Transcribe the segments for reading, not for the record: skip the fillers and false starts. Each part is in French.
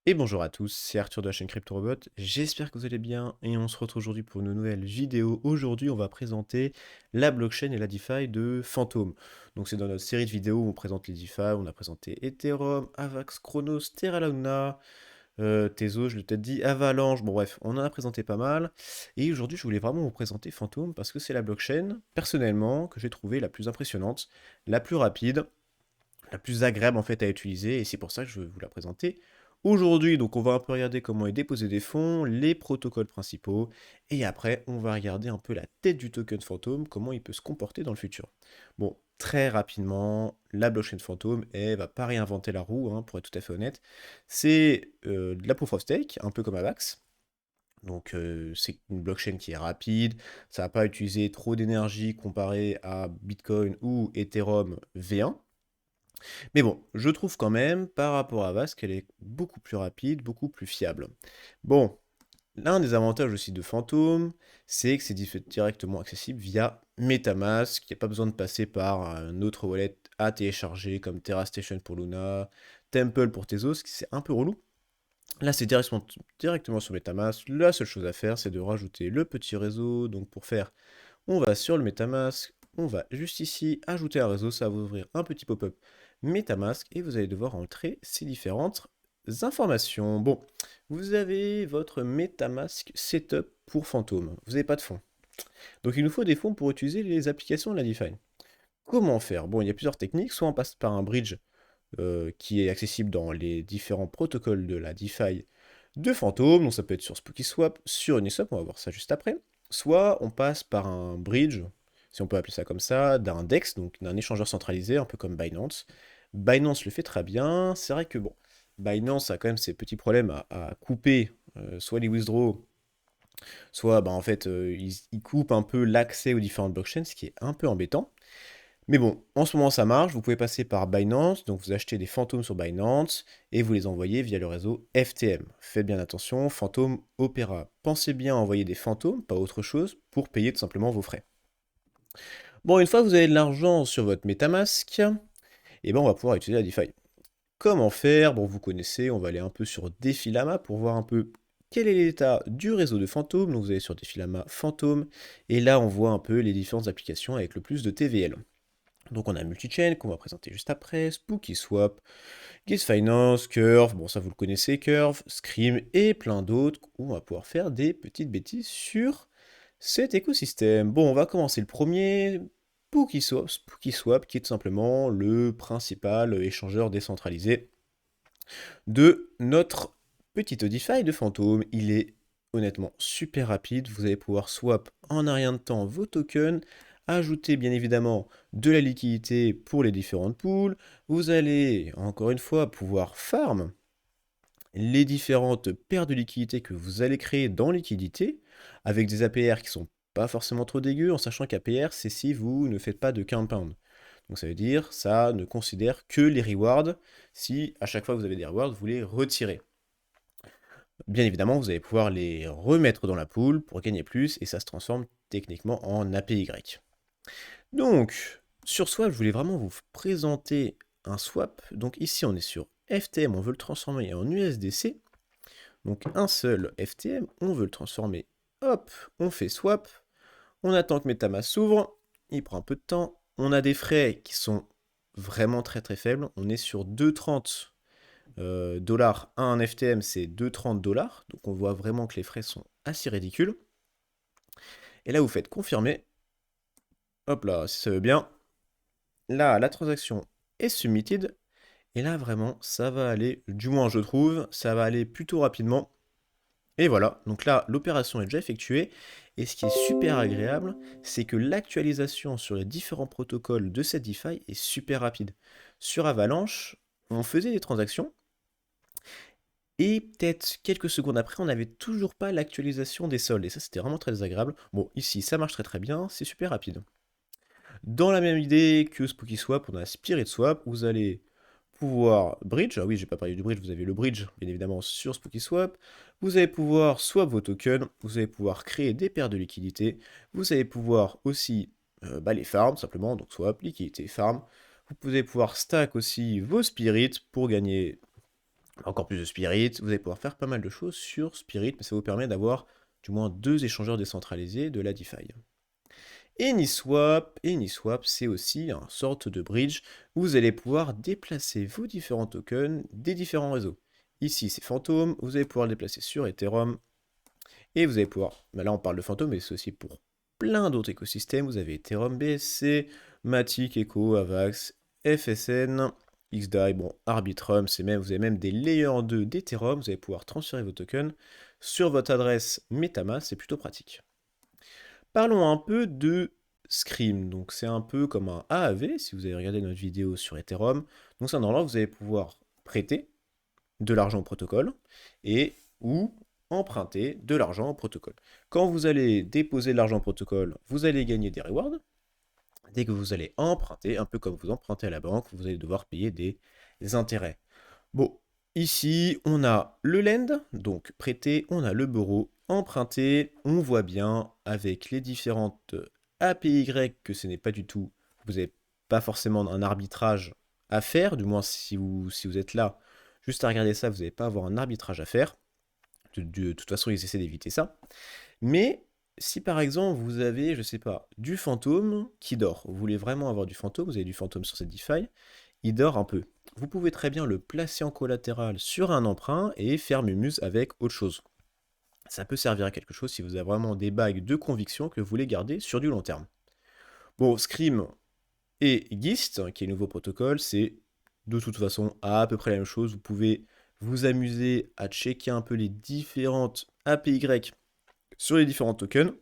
Et bonjour à tous, c'est Arthur de la chaîne CryptoRobot, j'espère que vous allez bien et on se retrouve aujourd'hui pour une nouvelle vidéo. Aujourd'hui on va présenter la blockchain et la DeFi de Phantom. Donc c'est dans notre série de vidéos où on présente les DeFi, on a présenté Ethereum, Avax, Chronos, Terra Luna, Tezos, je l'ai peut-être dit, Avalanche, bon bref, on en a présenté pas mal. Et aujourd'hui je voulais vraiment vous présenter Phantom parce que c'est la blockchain, personnellement, que j'ai trouvé la plus impressionnante, la plus rapide, la plus agréable en fait à utiliser et c'est pour ça que je vais vous la présenter aujourd'hui. Donc on va un peu regarder comment est déposer des fonds, les protocoles principaux et après on va regarder un peu la tête du token fantôme, comment il peut se comporter dans le futur. Bon, très rapidement, la blockchain fantôme, elle va pas réinventer la roue, hein, pour être tout à fait honnête. C'est de la proof of stake, un peu comme Avax. Donc c'est une blockchain qui est rapide, ça va pas utiliser trop d'énergie comparé à Bitcoin ou Ethereum V1. Mais bon, je trouve quand même, par rapport à Avast, qu'elle est beaucoup plus rapide, beaucoup plus fiable. Bon, l'un des avantages aussi de Phantom, c'est que c'est directement accessible via MetaMask. Il n'y a pas besoin de passer par un autre wallet à télécharger comme TerraStation pour Luna, Temple pour Tezos, ce qui c'est un peu relou. Là, c'est directement sur MetaMask. La seule chose à faire, c'est de rajouter le petit réseau. Donc pour faire, on va sur le MetaMask, on va juste ici ajouter un réseau, ça va vous ouvrir un petit pop-up MetaMask et vous allez devoir entrer ces différentes informations. Bon, vous avez votre MetaMask setup pour Phantom. Vous n'avez pas de fonds. Donc il nous faut des fonds pour utiliser les applications de la DeFi. Comment faire? Bon, il y a plusieurs techniques. Soit on passe par un bridge qui est accessible dans les différents protocoles de la DeFi de Phantom. Donc ça peut être sur SpookySwap, sur Uniswap, on va voir ça juste après. Soit on passe par un bridge, si on peut appeler ça comme ça, d'un DEX, donc d'un échangeur centralisé, un peu comme Binance. Binance le fait très bien. C'est vrai que bon, Binance a quand même ses petits problèmes à couper soit les withdraws, soit bah, en fait ils coupent un peu l'accès aux différentes blockchains, ce qui est un peu embêtant. Mais bon, en ce moment ça marche, vous pouvez passer par Binance, donc vous achetez des fantômes sur Binance et vous les envoyez via le réseau FTM. Faites bien attention, fantôme Opera. Pensez bien à envoyer des fantômes, pas autre chose, pour payer tout simplement vos frais. Bon, une fois que vous avez de l'argent sur votre MetaMask, et ben on va pouvoir utiliser la DeFi. Comment faire? Bon, vous connaissez, on va aller un peu sur Defilama pour voir un peu quel est l'état du réseau de fantômes. Donc vous allez sur Defilama Fantôme, et là on voit un peu les différentes applications avec le plus de TVL. Donc on a Multichain qu'on va présenter juste après, SpookySwap, GuessFinance, Curve, bon ça vous le connaissez, Curve, Scream et plein d'autres où on va pouvoir faire des petites bêtises sur cet écosystème. Bon, on va commencer le premier, SpookySwap qui est tout simplement le principal échangeur décentralisé de notre petite DeFi de fantôme. Il est honnêtement super rapide, vous allez pouvoir swap en un rien de temps vos tokens, ajouter bien évidemment de la liquidité pour les différentes pools, vous allez encore une fois pouvoir farm les différentes paires de liquidités que vous allez créer dans liquidité, avec des APR qui sont pas forcément trop dégueux, en sachant qu'APR c'est si vous ne faites pas de compound. Donc ça veut dire ça ne considère que les rewards, si à chaque fois que vous avez des rewards, vous les retirez. Bien évidemment, vous allez pouvoir les remettre dans la pool pour gagner plus, et ça se transforme techniquement en APY. Donc, sur Swap, je voulais vraiment vous présenter un swap. Donc ici, on est sur FTM, on veut le transformer en USDC. Donc un seul FTM, on veut le transformer. Hop, on fait swap. On attend que MetaMask s'ouvre. Il prend un peu de temps. On a des frais qui sont vraiment très très faibles. On est sur 2,30 dollars. Un FTM, c'est 2,30 dollars. Donc on voit vraiment que les frais sont assez ridicules. Et là, vous faites confirmer. Hop là, si ça veut bien. Là, la transaction est submitted. Et là, vraiment, ça va aller, du moins je trouve, ça va aller plutôt rapidement. Et voilà, donc là, l'opération est déjà effectuée. Et ce qui est super agréable, c'est que l'actualisation sur les différents protocoles de cette DeFi est super rapide. Sur Avalanche, on faisait des transactions, et peut-être quelques secondes après, on n'avait toujours pas l'actualisation des soldes. Et ça, c'était vraiment très désagréable. Bon, ici, ça marche très très bien, c'est super rapide. Dans la même idée que SpookySwap, on a SpiritSwap, vous allez pouvoir bridge, ah oui, j'ai pas parlé du bridge, vous avez le bridge, bien évidemment, sur SpookySwap. Vous allez pouvoir swap vos tokens, vous allez pouvoir créer des paires de liquidités, vous allez pouvoir aussi les farm, simplement, donc swap, liquidité, farm. Vous allez pouvoir stack aussi vos spirits pour gagner Encore plus de Spirit, vous allez pouvoir faire pas mal de choses sur Spirit, mais ça vous permet d'avoir du moins 2 échangeurs décentralisés de la DeFi. Uniswap, c'est aussi un sorte de bridge où vous allez pouvoir déplacer vos différents tokens des différents réseaux. Ici, c'est Phantom, vous allez pouvoir le déplacer sur Ethereum, et vous allez pouvoir, là on parle de Phantom, mais c'est aussi pour plein d'autres écosystèmes. Vous avez Ethereum BSC, Matic, Echo, Avax, FSN, XDAI, bon, Arbitrum, vous avez même des layers 2 d'Ethereum, vous allez pouvoir transférer vos tokens sur votre adresse MetaMask, c'est plutôt pratique. Parlons un peu de Scream, donc c'est un peu comme un AAV, si vous avez regardé notre vidéo sur Ethereum. Donc c'est un endroit où vous allez pouvoir prêter de l'argent au protocole et ou emprunter de l'argent au protocole. Quand vous allez déposer de l'argent au protocole, vous allez gagner des rewards. Dès que vous allez emprunter, un peu comme vous empruntez à la banque, vous allez devoir payer des intérêts. Bon, ici, on a le lend, donc prêter, on a le borrow, emprunter, on voit bien avec les différentes APY que ce n'est pas du tout, vous n'avez pas forcément un arbitrage à faire, du moins si vous êtes là, juste à regarder ça, vous n'allez pas avoir un arbitrage à faire. De toute façon, ils essaient d'éviter ça. Mais si par exemple vous avez, je sais pas, du fantôme qui dort, vous voulez vraiment avoir du fantôme, vous avez du fantôme sur cette DeFi, il dort un peu. Vous pouvez très bien le placer en collatéral sur un emprunt et faire mumuse avec autre chose. Ça peut servir à quelque chose si vous avez vraiment des bagues de conviction que vous voulez garder sur du long terme. Bon, Scream et Gist, qui est le nouveau protocole, c'est de toute façon à peu près la même chose. Vous pouvez vous amuser à checker un peu les différentes APY sur les différents tokens.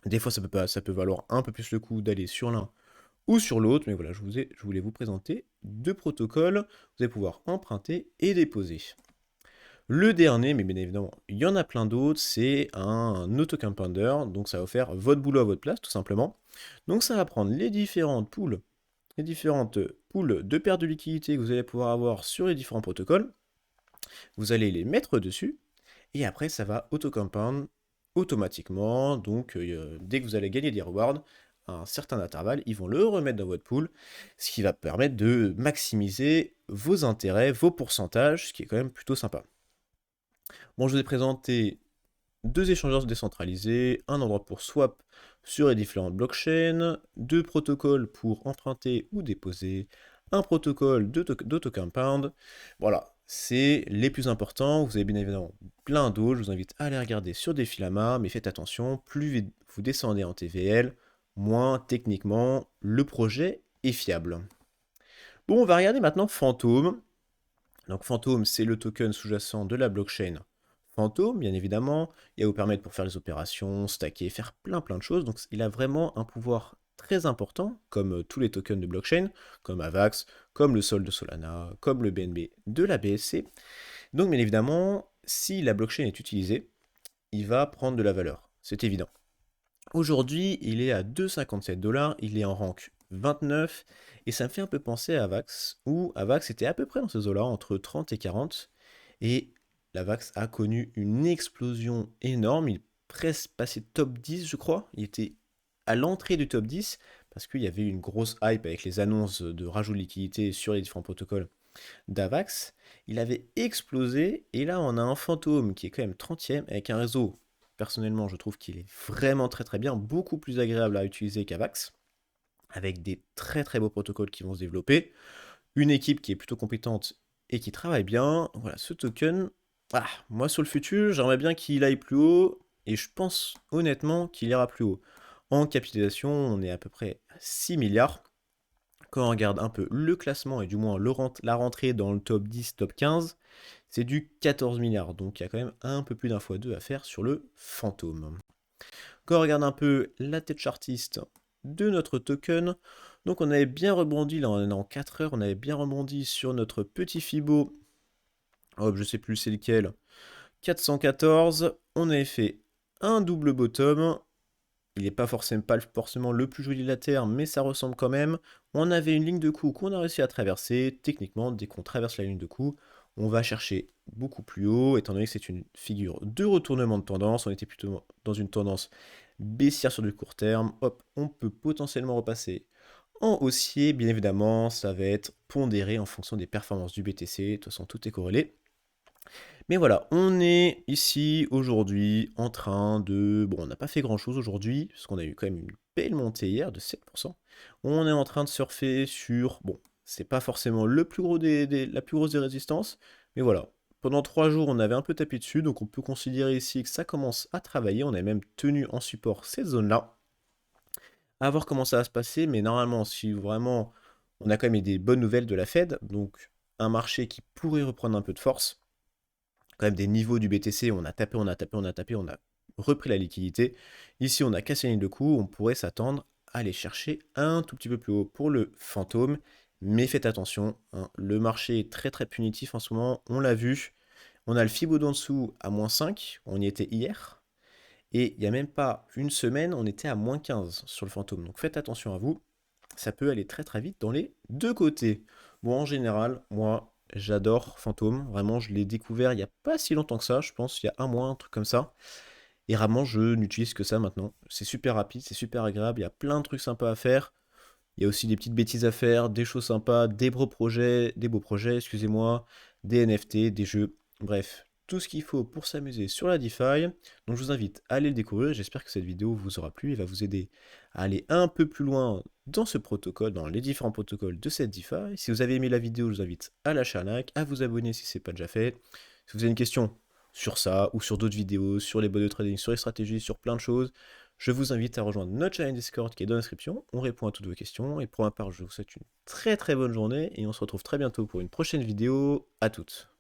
Des fois, ça peut valoir un peu plus le coup d'aller sur l'un ou sur l'autre, mais voilà, je voulais vous présenter deux protocoles. Vous allez pouvoir emprunter et déposer. Le dernier, mais bien évidemment, il y en a plein d'autres, c'est un autocompounder, donc ça va faire votre boulot à votre place, tout simplement. Donc ça va prendre les différentes poules de perte de liquidité que vous allez pouvoir avoir sur les différents protocoles. Vous allez les mettre dessus, et après ça va autocompound automatiquement. Donc dès que vous allez gagner des rewards, à un certain intervalle, ils vont le remettre dans votre pool, ce qui va permettre de maximiser vos intérêts, vos pourcentages, ce qui est quand même plutôt sympa. Bon, je vous ai présenté deux échangeurs décentralisés, un endroit pour swap sur les différentes blockchains, deux protocoles pour emprunter ou déposer, un protocole d'autocompound. Voilà, c'est les plus importants. Vous avez bien évidemment plein d'autres. Je vous invite à aller regarder sur Défilama, mais faites attention, plus vous descendez en TVL, moins techniquement le projet est fiable. Bon, on va regarder maintenant Phantom. Donc Phantom, c'est le token sous-jacent de la blockchain Phantom, bien évidemment. Il va vous permettre pour faire les opérations, stacker, faire plein de choses. Donc il a vraiment un pouvoir très important, comme tous les tokens de blockchain, comme AVAX, comme le Sol de Solana, comme le BNB de la BSC. Donc bien évidemment, si la blockchain est utilisée, il va prendre de la valeur. C'est évident. Aujourd'hui, il est à 2,57 $, il est en rank 29, et ça me fait un peu penser à Avax, où Avax était à peu près dans ces eaux-là, entre 30 et 40, et l'Avax a connu une explosion énorme, il est presque passé top 10, je crois, il était à l'entrée du top 10, parce qu'il y avait une grosse hype avec les annonces de rajout de liquidité sur les différents protocoles d'Avax, il avait explosé, et là on a un fantôme qui est quand même 30e, avec un réseau. Personnellement, je trouve qu'il est vraiment très bien, beaucoup plus agréable à utiliser qu'Avax, avec des très beaux protocoles qui vont se développer, une équipe qui est plutôt compétente et qui travaille bien. Voilà, ce token, moi sur le futur, j'aimerais bien qu'il aille plus haut, et je pense honnêtement qu'il ira plus haut. En capitalisation, on est à peu près à 6 milliards. Quand on regarde un peu le classement et du moins la rentrée dans le top 10, top 15, c'est du 14 milliards. Donc il y a quand même un peu plus d'un fois deux à faire sur le fantôme. Quand on regarde un peu la tête chartiste de notre token, donc on avait bien rebondi, là on est en 4 heures, on avait bien rebondi sur notre petit Fibo, hop, je sais plus c'est lequel, 414, on avait fait un double bottom, il n'est pas forcément le plus joli de la Terre, mais ça ressemble quand même. On avait une ligne de coup qu'on a réussi à traverser. Techniquement, dès qu'on traverse la ligne de coup, on va chercher beaucoup plus haut, étant donné que c'est une figure de retournement de tendance. On était plutôt dans une tendance baissière sur du court terme. Hop, on peut potentiellement repasser en haussier. Bien évidemment, ça va être pondéré en fonction des performances du BTC. De toute façon, tout est corrélé. Mais voilà, on est ici aujourd'hui en train de... Bon, on n'a pas fait grand-chose aujourd'hui, parce qu'on a eu quand même une belle montée hier de 7%. On est en train de surfer sur... Bon, c'est pas forcément le plus gros la plus grosse des résistances, mais voilà. Pendant 3 jours, on avait un peu tapé dessus, donc on peut considérer ici que ça commence à travailler. On a même tenu en support cette zone-là. À voir comment ça va se passer, mais normalement, si vraiment... On a quand même eu des bonnes nouvelles de la Fed, donc un marché qui pourrait reprendre un peu de force quand même des niveaux du BTC, on a tapé, on a tapé, on a tapé, on a repris la liquidité. Ici, on a cassé la ligne de coup, on pourrait s'attendre à aller chercher un tout petit peu plus haut pour le fantôme. Mais faites attention, hein, le marché est très très punitif en ce moment, on l'a vu. On a le Fibo d'en dessous à -5, on y était hier. Et il n'y a même pas une semaine, on était à -15 sur le fantôme. Donc faites attention à vous, ça peut aller très très vite dans les deux côtés. Bon, en général, moi, j'adore Fantôme. Vraiment, je l'ai découvert il n'y a pas si longtemps que ça, je pense, il y a un mois, un truc comme ça. Et vraiment, je n'utilise que ça maintenant. C'est super rapide, c'est super agréable, il y a plein de trucs sympas à faire. Il y a aussi des petites bêtises à faire, des choses sympas, des beaux projets, excusez-moi, des NFT, des jeux, bref, tout ce qu'il faut pour s'amuser sur la DeFi. Donc je vous invite à aller le découvrir. J'espère que cette vidéo vous aura plu et va vous aider à aller un peu plus loin dans ce protocole, dans les différents protocoles de cette DeFi. Si vous avez aimé la vidéo, je vous invite à lâcher un like, à vous abonner si ce n'est pas déjà fait. Si vous avez une question sur ça ou sur d'autres vidéos, sur les bots de trading, sur les stratégies, sur plein de choses, je vous invite à rejoindre notre channel Discord qui est dans la description. On répond à toutes vos questions. Et pour ma part, je vous souhaite une très très bonne journée et on se retrouve très bientôt pour une prochaine vidéo. À toutes.